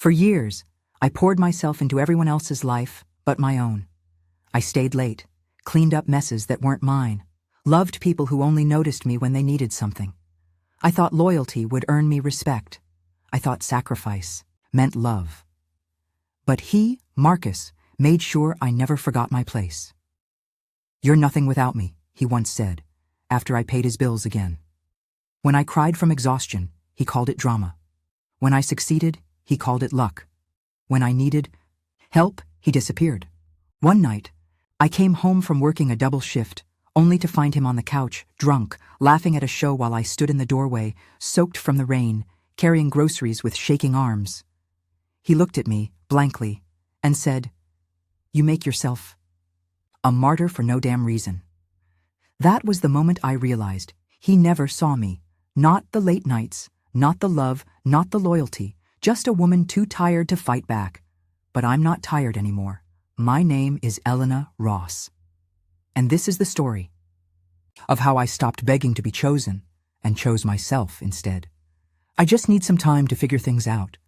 For years, I poured myself into everyone else's life but my own. I stayed late, cleaned up messes that weren't mine, loved people who only noticed me when they needed something. I thought loyalty would earn me respect. I thought sacrifice meant love. But he, Marcus, made sure I never forgot my place. "You're nothing without me," he once said, after I paid his bills again. When I cried from exhaustion, he called it drama. When I succeeded, he called it luck. When I needed help, he disappeared. One night, I came home from working a double shift, only to find him on the couch, drunk, laughing at a show while I stood in the doorway, soaked from the rain, carrying groceries with shaking arms. He looked at me, blankly, and said, "You make yourself a martyr for no damn reason." That was the moment I realized he never saw me. Not the late nights, not the love, not the loyalty, just a woman too tired to fight back. But I'm not tired anymore. My name is Elena Ross. And this is the story of how I stopped begging to be chosen and chose myself instead. "I just need some time to figure things out."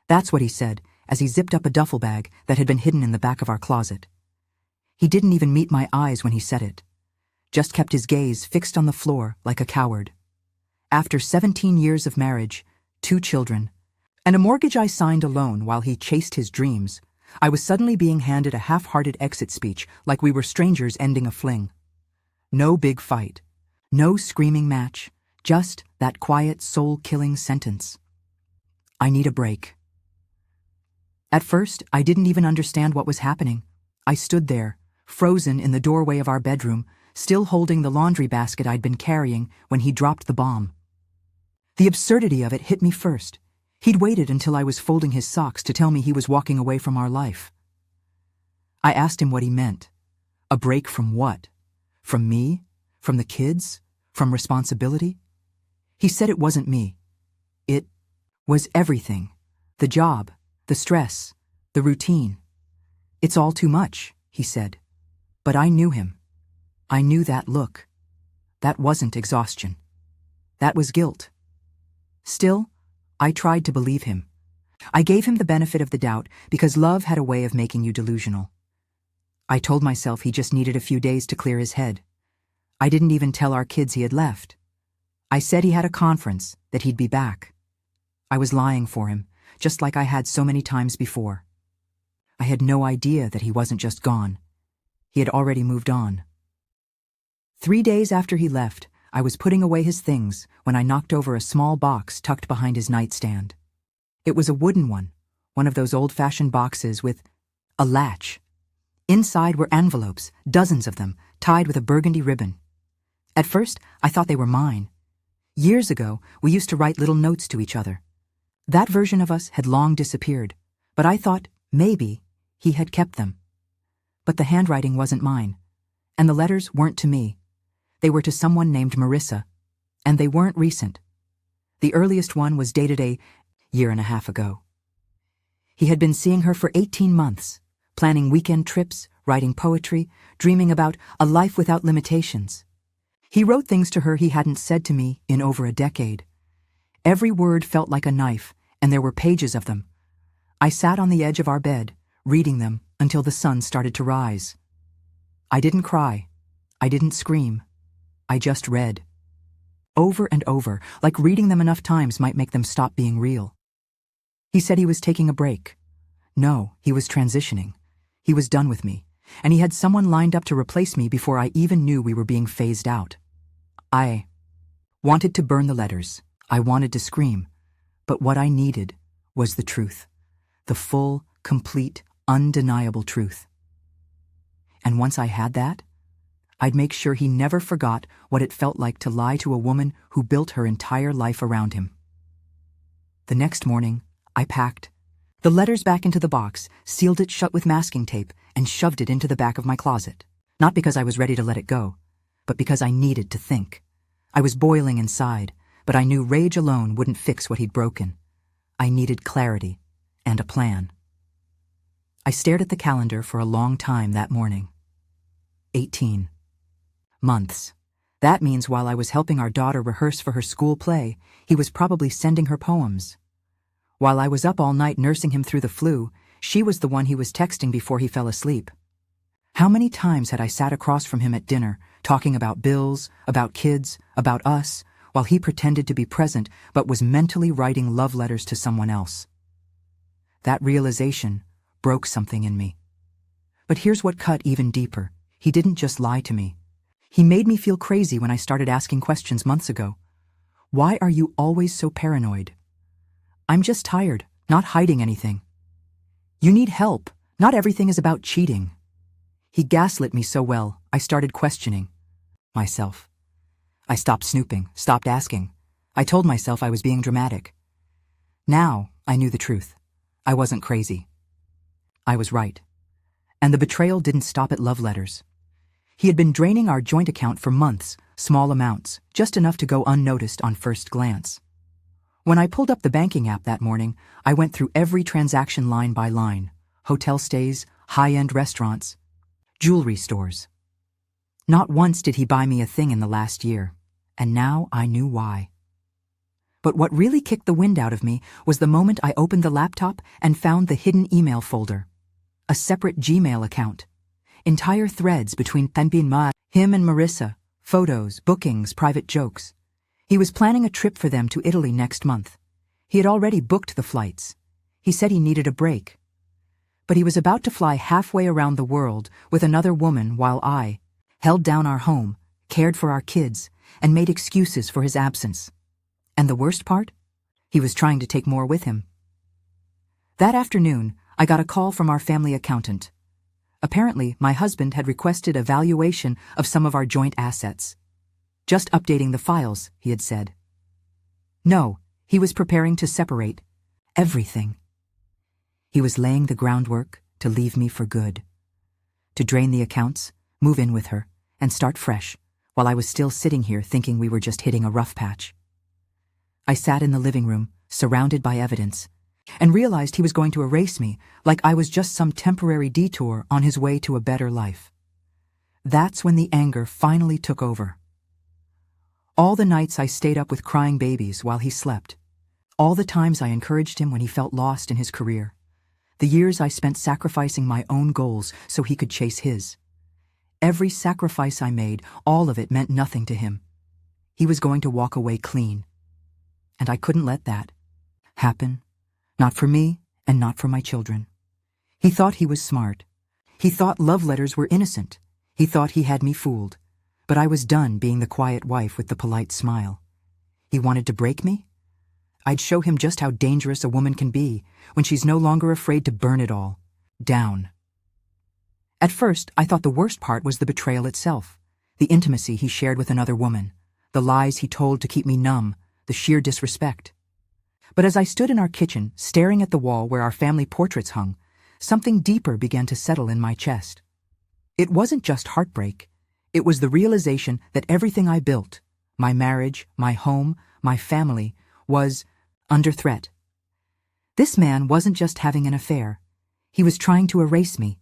That's what he said as he zipped up a duffel bag that had been hidden in the back of our closet. He didn't even meet my eyes when he said it, just kept his gaze fixed on the floor like a coward. After 17 years of marriage, 2 children, and a mortgage I signed alone while he chased his dreams, I was suddenly being handed a half-hearted exit speech like we were strangers ending a fling. No big fight, no screaming match, just that quiet, soul-killing sentence. "I need a break." At first, I didn't even understand what was happening. I stood there, frozen in the doorway of our bedroom, still holding the laundry basket I'd been carrying when he dropped the bomb. The absurdity of it hit me first. He'd waited until I was folding his socks to tell me he was walking away from our life. I asked him what he meant. A break from what? From me? From the kids? From responsibility? He said it wasn't me. It was everything. The job, the stress, the routine. "It's all too much," he said. But I knew him. I knew that look. That wasn't exhaustion. That was guilt. Still, I tried to believe him. I gave him the benefit of the doubt because love had a way of making you delusional. I told myself he just needed a few days to clear his head. I didn't even tell our kids he had left. I said he had a conference, that he'd be back. I was lying for him, just like I had so many times before. I had no idea that he wasn't just gone. He had already moved on. 3 days after he left, I was putting away his things when I knocked over a small box tucked behind his nightstand. It was a wooden one of those old-fashioned boxes with a latch. Inside were envelopes, dozens of them, tied with a burgundy ribbon. At first, I thought they were mine. Years ago, we used to write little notes to each other. That version of us had long disappeared, but I thought maybe he had kept them. But the handwriting wasn't mine, and the letters weren't to me. They were to someone named Marissa, and they weren't recent. The earliest one was dated a year and a half ago. He had been seeing her for 18 months, planning weekend trips, writing poetry, dreaming about a life without limitations. He wrote things to her he hadn't said to me in over a decade. Every word felt like a knife, and there were pages of them. I sat on the edge of our bed, reading them until the sun started to rise. I didn't cry. I didn't scream. I just read. Over and over, like reading them enough times might make them stop being real. He said he was taking a break. No, he was transitioning. He was done with me, and he had someone lined up to replace me before I even knew we were being phased out. I wanted to burn the letters. I wanted to scream. But what I needed was the truth. The full, complete, undeniable truth. And once I had that, I'd make sure he never forgot what it felt like to lie to a woman who built her entire life around him. The next morning, I packed the letters back into the box, sealed it shut with masking tape, and shoved it into the back of my closet. Not because I was ready to let it go, but because I needed to think. I was boiling inside, but I knew rage alone wouldn't fix what he'd broken. I needed clarity and a plan. I stared at the calendar for a long time that morning. 18 months. That means while I was helping our daughter rehearse for her school play, he was probably sending her poems. While I was up all night nursing him through the flu, she was the one he was texting before he fell asleep. How many times had I sat across from him at dinner, talking about bills, about kids, about us, while he pretended to be present but was mentally writing love letters to someone else? That realization broke something in me. But here's what cut even deeper. He didn't just lie to me. He made me feel crazy when I started asking questions months ago. Why are you always so paranoid? I'm just tired, not hiding anything. You need help. Not everything is about cheating. He gaslit me so well, I started questioning myself. I stopped snooping, stopped asking. I told myself I was being dramatic. Now, I knew the truth. I wasn't crazy. I was right. And the betrayal didn't stop at love letters. He had been draining our joint account for months, small amounts, just enough to go unnoticed on first glance. When I pulled up the banking app that morning, I went through every transaction line by line: hotel stays, high-end restaurants, jewelry stores. Not once did he buy me a thing in the last year, and now I knew why. But what really kicked the wind out of me was the moment I opened the laptop and found the hidden email folder. A separate Gmail account. Entire threads between Tempi and Ma, him and Marissa, photos, bookings, private jokes. He was planning a trip for them to Italy next month. He had already booked the flights. He said he needed a break. But he was about to fly halfway around the world with another woman while I held down our home, cared for our kids, and made excuses for his absence. And the worst part? He was trying to take more with him. That afternoon, I got a call from our family accountant. Apparently, my husband had requested a valuation of some of our joint assets. Just updating the files, he had said. No, he was preparing to separate everything. He was laying the groundwork to leave me for good. To drain the accounts, move in with her, and start fresh, while I was still sitting here thinking we were just hitting a rough patch. I sat in the living room, surrounded by evidence, and realized he was going to erase me like I was just some temporary detour on his way to a better life. That's when the anger finally took over. All the nights I stayed up with crying babies while he slept. All the times I encouraged him when he felt lost in his career. The years I spent sacrificing my own goals so he could chase his. Every sacrifice I made, all of it meant nothing to him. He was going to walk away clean. And I couldn't let that happen. Not for me, and not for my children. He thought he was smart. He thought love letters were innocent. He thought he had me fooled. But I was done being the quiet wife with the polite smile. He wanted to break me? I'd show him just how dangerous a woman can be when she's no longer afraid to burn it all down. At first, I thought the worst part was the betrayal itself, the intimacy he shared with another woman, the lies he told to keep me numb, the sheer disrespect. But as I stood in our kitchen, staring at the wall where our family portraits hung, something deeper began to settle in my chest. It wasn't just heartbreak. It was the realization that everything I built, my marriage, my home, my family, was under threat. This man wasn't just having an affair. He was trying to erase me.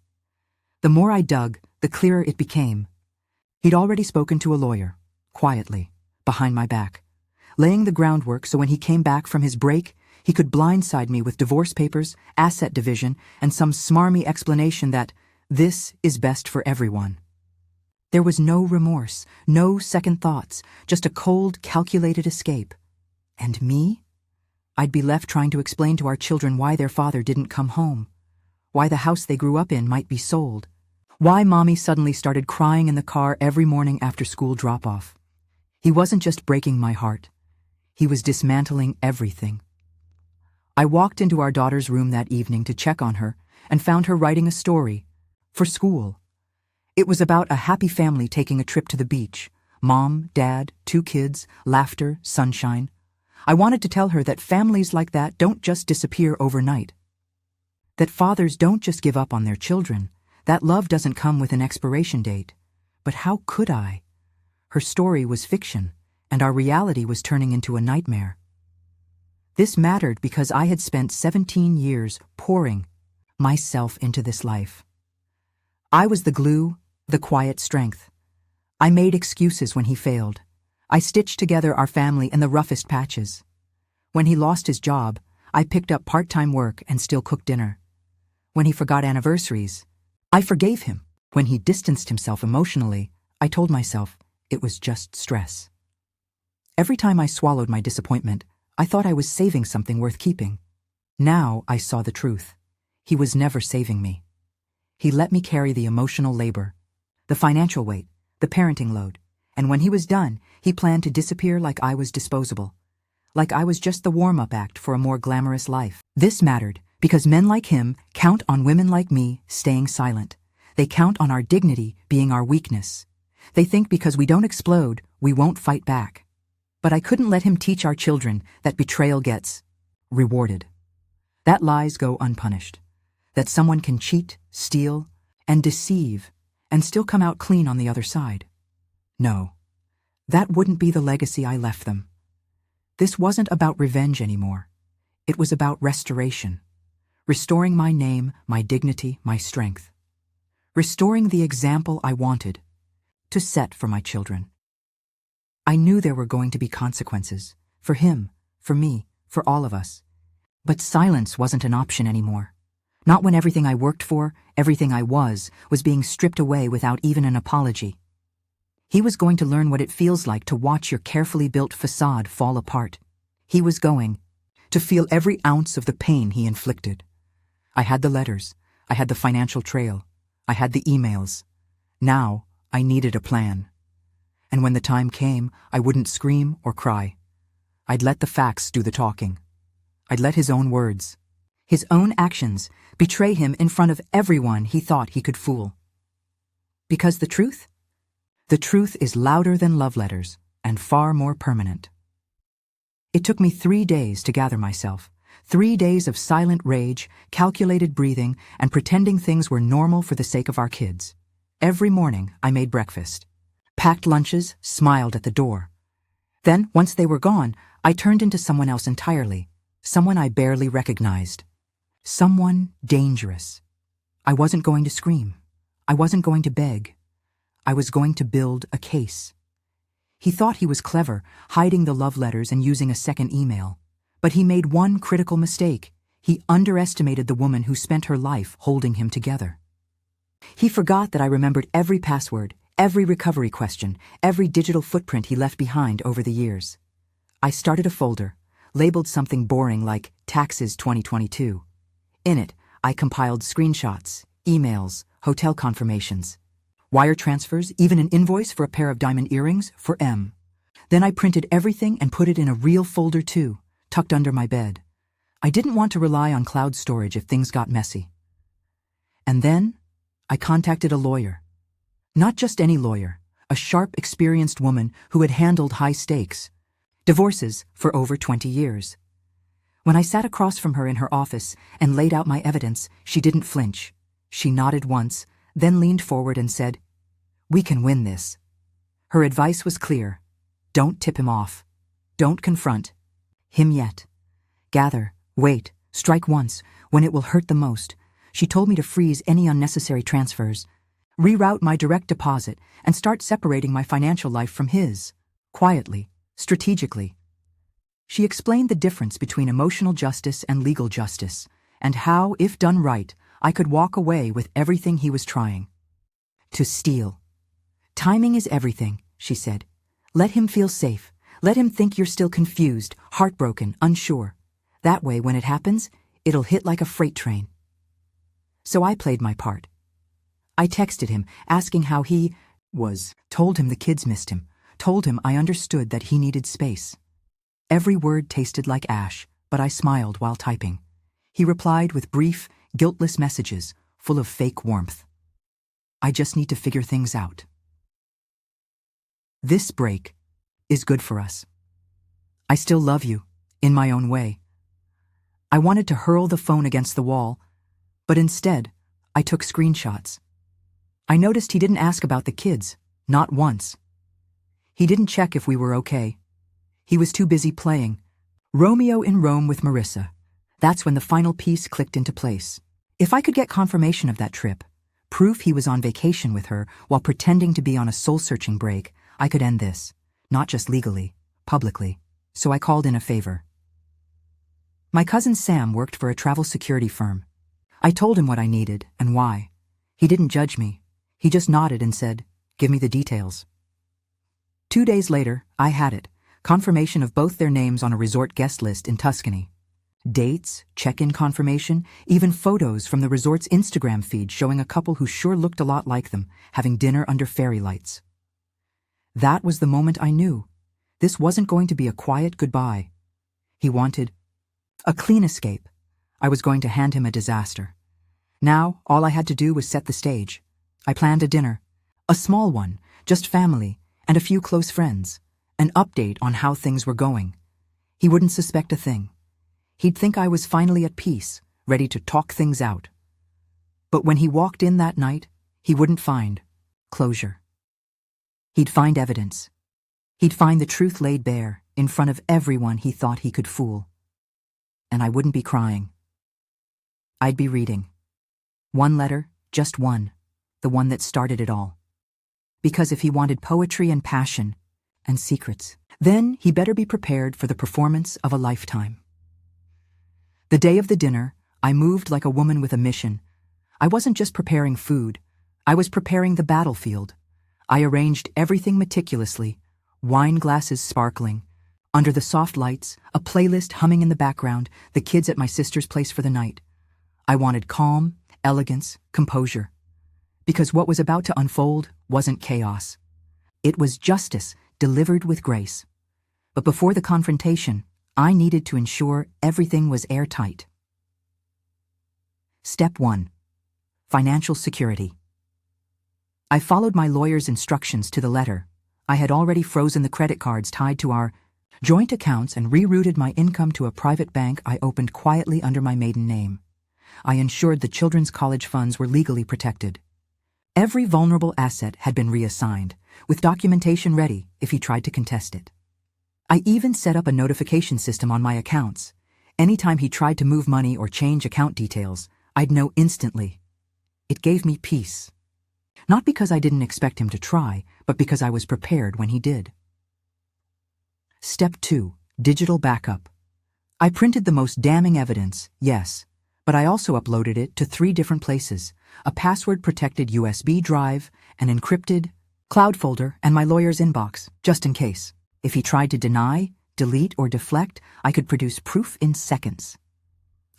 The more I dug, the clearer it became. He'd already spoken to a lawyer, quietly, behind my back, laying the groundwork so when he came back from his break, he could blindside me with divorce papers, asset division, and some smarmy explanation that this is best for everyone. There was no remorse, no second thoughts, just a cold, calculated escape. And me? I'd be left trying to explain to our children why their father didn't come home, why the house they grew up in might be sold, why Mommy suddenly started crying in the car every morning after school drop-off. He wasn't just breaking my heart. He was dismantling everything. I walked into our daughter's room that evening to check on her and found her writing a story for school. It was about a happy family taking a trip to the beach. Mom, Dad, 2 kids, laughter, sunshine. I wanted to tell her that families like that don't just disappear overnight. That fathers don't just give up on their children. That love doesn't come with an expiration date. But how could I? Her story was fiction, and our reality was turning into a nightmare. This mattered because I had spent 17 years pouring myself into this life. I was the glue, the quiet strength. I made excuses when he failed. I stitched together our family in the roughest patches. When he lost his job, I picked up part-time work and still cooked dinner. When he forgot anniversaries, I forgave him. When he distanced himself emotionally, I told myself it was just stress. Every time I swallowed my disappointment, I thought I was saving something worth keeping. Now I saw the truth. He was never saving me. He let me carry the emotional labor, the financial weight, the parenting load, and when he was done, he planned to disappear like I was disposable. Like I was just the warm-up act for a more glamorous life. This mattered because men like him count on women like me staying silent. They count on our dignity being our weakness. They think because we don't explode, we won't fight back. But I couldn't let him teach our children that betrayal gets rewarded. That lies go unpunished. That someone can cheat, steal, and deceive, and still come out clean on the other side. No, that wouldn't be the legacy I left them. This wasn't about revenge anymore. It was about restoration. Restoring my name, my dignity, my strength. Restoring the example I wanted to set for my children. I knew there were going to be consequences. For him, for me, for all of us. But silence wasn't an option anymore. Not when everything I worked for, everything I was being stripped away without even an apology. He was going to learn what it feels like to watch your carefully built facade fall apart. He was going to feel every ounce of the pain he inflicted. I had the letters. I had the financial trail. I had the emails. Now, I needed a plan. And when the time came, I wouldn't scream or cry. I'd let the facts do the talking. I'd let his own words, his own actions, betray him in front of everyone he thought he could fool. Because the truth is louder than love letters and far more permanent. It took me 3 days to gather myself. 3 days of silent rage, calculated breathing, and pretending things were normal for the sake of our kids. Every morning, I made breakfast, packed lunches, smiled at the door. Then, once they were gone, I turned into someone else entirely, someone I barely recognized. Someone dangerous. I wasn't going to scream. I wasn't going to beg. I was going to build a case. He thought he was clever, hiding the love letters and using a second email. But he made one critical mistake. He underestimated the woman who spent her life holding him together. He forgot that I remembered every password, every recovery question, every digital footprint he left behind over the years. I started a folder, labeled something boring like Taxes 2022. In it, I compiled screenshots, emails, hotel confirmations, wire transfers, even an invoice for a pair of diamond earrings for M. Then I printed everything and put it in a real folder too, tucked under my bed. I didn't want to rely on cloud storage if things got messy. And then, I contacted a lawyer. Not just any lawyer, a sharp, experienced woman who had handled high stakes, divorces for over 20 years. When I sat across from her in her office and laid out my evidence, she didn't flinch. She nodded once, then leaned forward and said, "We can win this." Her advice was clear. Don't tip him off. Don't confront him yet. Gather, wait, strike once, when it will hurt the most. She told me to freeze any unnecessary transfers, reroute my direct deposit, and start separating my financial life from his, quietly, strategically. She explained the difference between emotional justice and legal justice, and how, if done right, I could walk away with everything he was trying to steal. Timing is everything, she said. Let him feel safe. Let him think you're still confused, heartbroken, unsure. That way, when it happens, it'll hit like a freight train. So I played my part. I texted him, asking how he was, told him the kids missed him, told him I understood that he needed space. Every word tasted like ash, but I smiled while typing. He replied with brief, guiltless messages, full of fake warmth. I just need to figure things out. This break is good for us. I still love you, in my own way. I wanted to hurl the phone against the wall, but instead, I took screenshots. I noticed he didn't ask about the kids, not once. He didn't check if we were okay. He was too busy playing Romeo in Rome with Marissa. That's when the final piece clicked into place. If I could get confirmation of that trip, proof he was on vacation with her while pretending to be on a soul-searching break, I could end this, not just legally, publicly. So I called in a favor. My cousin Sam worked for a travel security firm. I told him what I needed and why. He didn't judge me. He just nodded and said, "Give me the details." 2 days later, I had it. Confirmation of both their names on a resort guest list in Tuscany. Dates, check-in confirmation, even photos from the resort's Instagram feed showing a couple who sure looked a lot like them, having dinner under fairy lights. That was the moment I knew. This wasn't going to be a quiet goodbye. He wanted a clean escape. I was going to hand him a disaster. Now, all I had to do was set the stage. I planned a dinner. A small one, just family, and a few close friends. An update on how things were going. He wouldn't suspect a thing. He'd think I was finally at peace, ready to talk things out. But when he walked in that night, he wouldn't find closure. He'd find evidence. He'd find the truth laid bare in front of everyone he thought he could fool. And I wouldn't be crying. I'd be reading. One letter, just one, the one that started it all. Because if he wanted poetry and passion and secrets, then he better be prepared for the performance of a lifetime. The day of the dinner, I moved like a woman with a mission. I wasn't just preparing food. I was preparing the battlefield. I arranged everything meticulously, wine glasses sparkling. Under the soft lights, a playlist humming in the background, the kids at my sister's place for the night. I wanted calm, elegance, composure. Because what was about to unfold wasn't chaos. It was justice delivered with grace. But before the confrontation, I needed to ensure everything was airtight. Step 1. Financial security. I followed my lawyer's instructions to the letter. I had already frozen the credit cards tied to our joint accounts and rerouted my income to a private bank I opened quietly under my maiden name. I ensured the children's college funds were legally protected. Every vulnerable asset had been reassigned, with documentation ready if he tried to contest it. I even set up a notification system on my accounts. Anytime he tried to move money or change account details, I'd know instantly. It gave me peace. Not because I didn't expect him to try, but because I was prepared when he did. Step 2. Digital backup. I printed the most damning evidence, yes, but I also uploaded it to 3 different places: a password-protected USB drive, an encrypted cloud folder, and my lawyer's inbox, just in case. If he tried to deny, delete, or deflect, I could produce proof in seconds.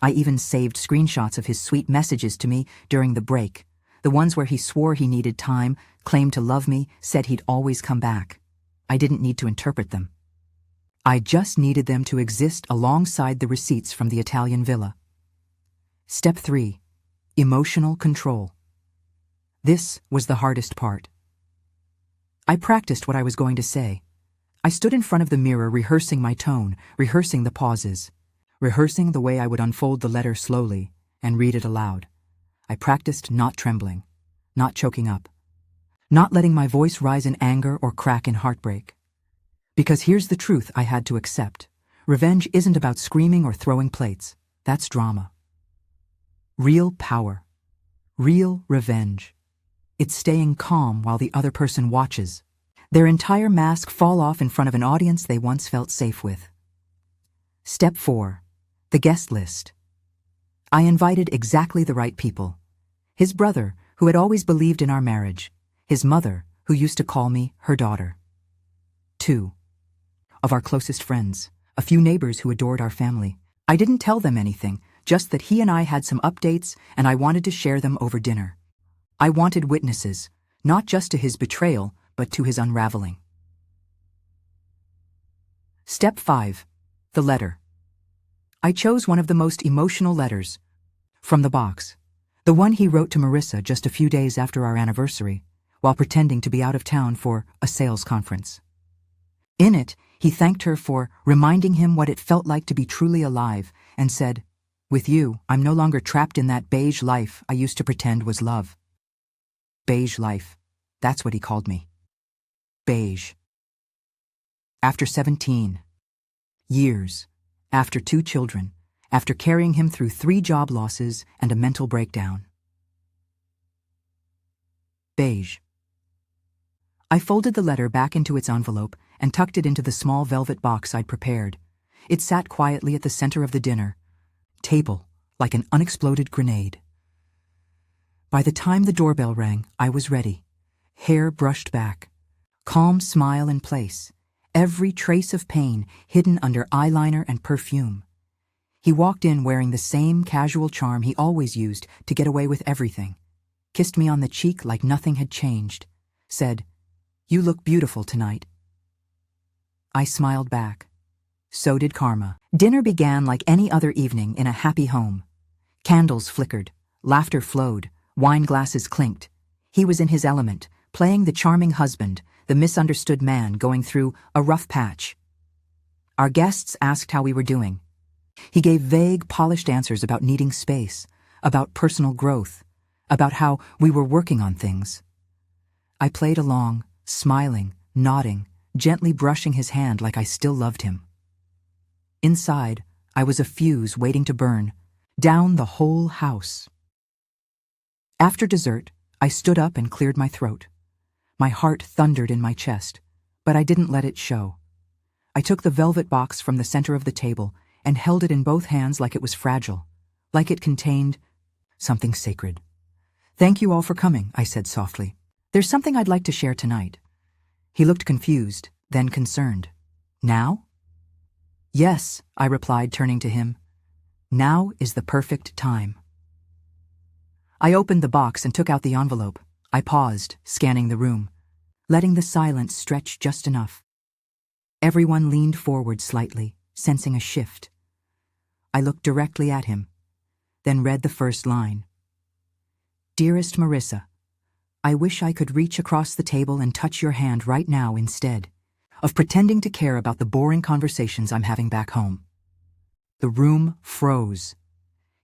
I even saved screenshots of his sweet messages to me during the break, the ones where he swore he needed time, claimed to love me, said he'd always come back. I didn't need to interpret them. I just needed them to exist alongside the receipts from the Italian villa. Step 3. Emotional control. This was the hardest part. I practiced what I was going to say. I stood in front of the mirror rehearsing my tone, rehearsing the pauses, rehearsing the way I would unfold the letter slowly and read it aloud. I practiced not trembling, not choking up, not letting my voice rise in anger or crack in heartbreak. Because here's the truth I had to accept. Revenge isn't about screaming or throwing plates. That's drama. Real power. Real revenge. It's staying calm while the other person watches. Their entire mask fall off in front of an audience they once felt safe with. Step 4. The guest list. I invited exactly the right people. His brother, who had always believed in our marriage. His mother, who used to call me her daughter. 2. Of our closest friends, a few neighbors who adored our family. I didn't tell them anything, just that he and I had some updates and I wanted to share them over dinner. I wanted witnesses, not just to his betrayal, but to his unraveling. Step 5. The letter. I chose one of the most emotional letters from the box. The one he wrote to Marissa just a few days after our anniversary, while pretending to be out of town for a sales conference. In it, he thanked her for reminding him what it felt like to be truly alive and said, "With you, I'm no longer trapped in that beige life I used to pretend was love." Beige life. That's what he called me. Beige. After 17 years, after 2 children, after carrying him through 3 job losses and a mental breakdown. Beige. I folded the letter back into its envelope and tucked it into the small velvet box I'd prepared. It sat quietly at the center of the dinner, table, like an unexploded grenade. By the time the doorbell rang, I was ready. Hair brushed back, calm smile in place, every trace of pain hidden under eyeliner and perfume. He walked in wearing the same casual charm he always used to get away with everything, kissed me on the cheek like nothing had changed, said, "You look beautiful tonight." I smiled back. So did Karma. Dinner began like any other evening in a happy home. Candles flickered, laughter flowed, wine glasses clinked. He was in his element, playing the charming husband, the misunderstood man going through a rough patch. Our guests asked how we were doing. He gave vague, polished answers about needing space, about personal growth, about how we were working on things. I played along, smiling, nodding, gently brushing his hand like I still loved him. Inside, I was a fuse waiting to burn, down the whole house. After dessert, I stood up and cleared my throat. My heart thundered in my chest, but I didn't let it show. I took the velvet box from the center of the table and held it in both hands like it was fragile, like it contained something sacred. "Thank you all for coming," I said softly. "There's something I'd like to share tonight." He looked confused, then concerned. "Now?" "Yes," I replied, turning to him. "Now is the perfect time." I opened the box and took out the envelope. I paused, scanning the room, letting the silence stretch just enough. Everyone leaned forward slightly, sensing a shift. I looked directly at him, then read the first line. "Dearest Marissa, I wish I could reach across the table and touch your hand right now instead of pretending to care about the boring conversations I'm having back home." The room froze.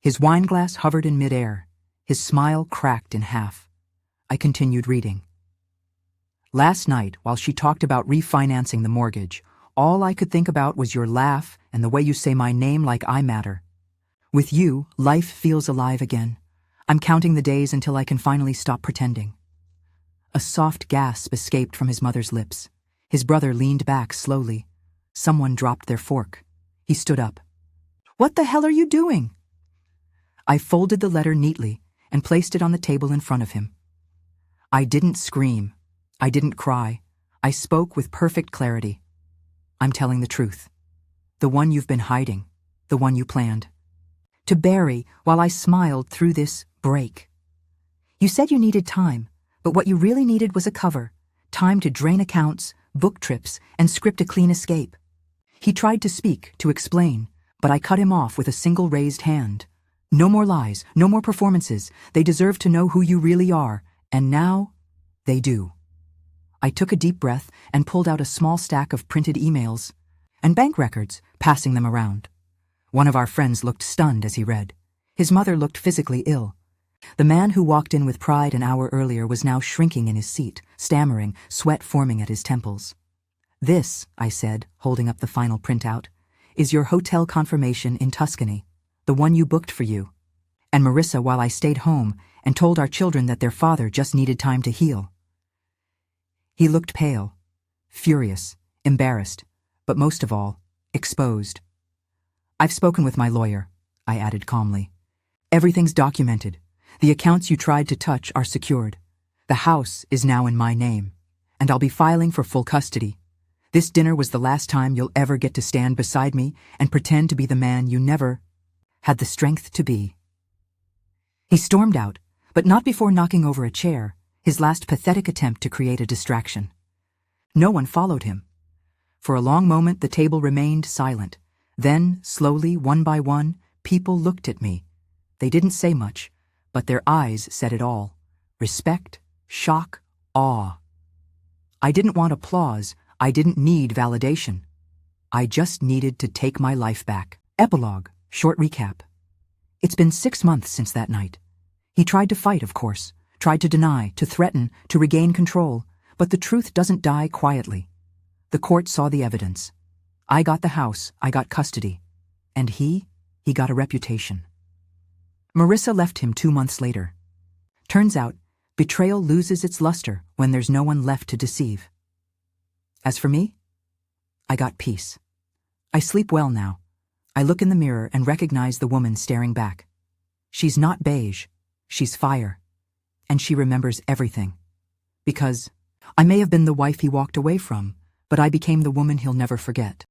His wineglass hovered in midair. His smile cracked in half. I continued reading. "Last night, while she talked about refinancing the mortgage, all I could think about was your laugh and the way you say my name like I matter. With you, life feels alive again. I'm counting the days until I can finally stop pretending." A soft gasp escaped from his mother's lips. His brother leaned back slowly. Someone dropped their fork. He stood up. "What the hell are you doing?" I folded the letter neatly and placed it on the table in front of him. I didn't scream. I didn't cry. I spoke with perfect clarity. "I'm telling the truth. The one you've been hiding. The one you planned." To Barry, while I smiled through this break. "You said you needed time, but what you really needed was a cover. Time to drain accounts, book trips, and script a clean escape." He tried to speak, to explain, but I cut him off with a single raised hand. "No more lies, no more performances. They deserve to know who you really are, and now they do." I took a deep breath and pulled out a small stack of printed emails and bank records, passing them around. One of our friends looked stunned as he read. His mother looked physically ill. The man who walked in with pride an hour earlier was now shrinking in his seat, stammering, sweat forming at his temples. "This," I said, holding up the final printout, "is your hotel confirmation in Tuscany, the one you booked for you, and Marissa while I stayed home and told our children that their father just needed time to heal." He looked pale, furious, embarrassed, but most of all, exposed. "I've spoken with my lawyer," I added calmly. "Everything's documented. The accounts you tried to touch are secured. The house is now in my name, and I'll be filing for full custody. This dinner was the last time you'll ever get to stand beside me and pretend to be the man you never had the strength to be." He stormed out, but not before knocking over a chair, his last pathetic attempt to create a distraction. No one followed him. For a long moment the table remained silent. Then, slowly, one by one, people looked at me. They didn't say much, but their eyes said it all. Respect, shock, awe. I didn't want applause. I didn't need validation. I just needed to take my life back. Epilogue, short recap. It's been 6 months since that night. He tried to fight, of course, tried to deny, to threaten, to regain control, but the truth doesn't die quietly. The court saw the evidence. I got the house, I got custody. And he got a reputation. Marissa left him 2 months later. Turns out, betrayal loses its luster when there's no one left to deceive. As for me, I got peace. I sleep well now. I look in the mirror and recognize the woman staring back. She's not beige. She's fire. And she remembers everything. Because I may have been the wife he walked away from, but I became the woman he'll never forget.